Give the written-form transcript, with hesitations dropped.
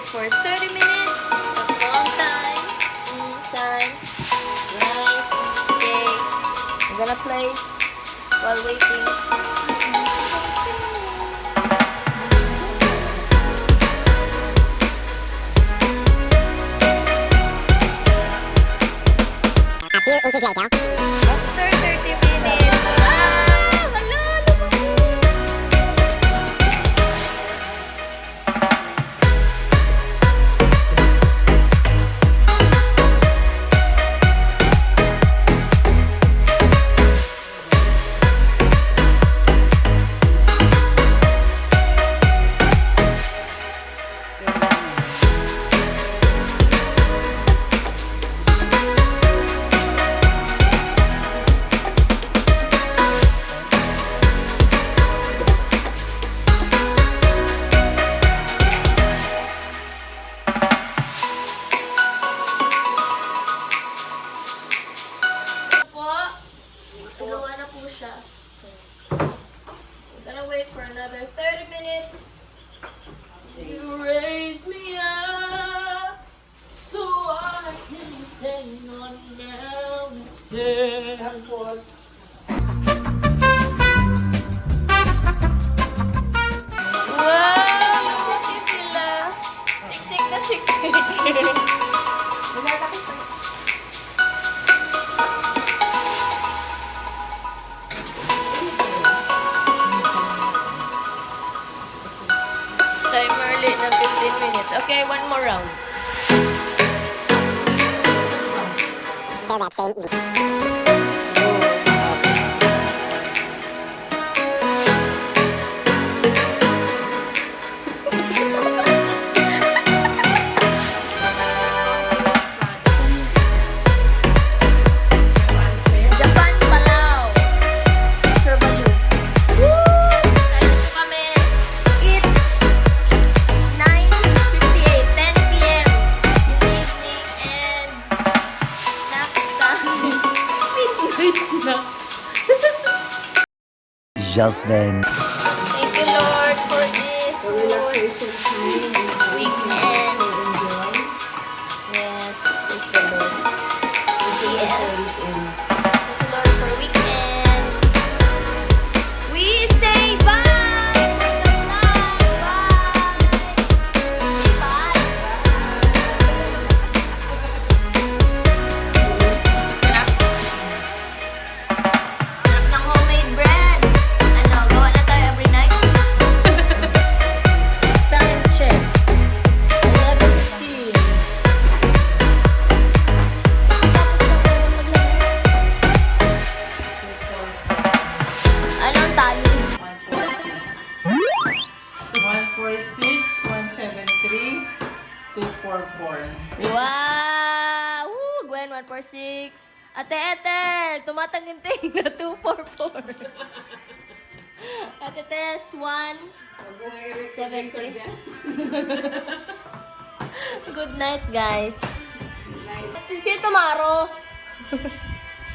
for 30 minutes. That's a long time. Time. Nice. Okay. I'm gonna play while waiting. A few inches later. After 30 minutes. Hala, Gawa na po siya. We're gonna wait for another 30 minutes. You raise me up so I can stand on mountains. Tapos, wow! Lumaking sila. Siksik na siksik. Timer late ng 15 minutes. Okay, one more round. Feel that same ink. Japan, Palau. Surbalu. Kain po kami. It's 9:58, 10 p.m. in the evening, and snack time. Midnight na. Just then. Thank you, Lord, for this weekend. Yes, praise the Lord. Yeah. Thank you, Lord, for weekends. We say bye for the night. Bye. Sarap. Sarap ng homemade bread. Ano, gawa na tayo every night? Time check. 11:15. Anong tali? 146, 173, 244. Wow! Woo! Gwen, 146. Ate Ethel, tumatanginting na 244. Ate Tess, 173. Good night, guys. See you tomorrow.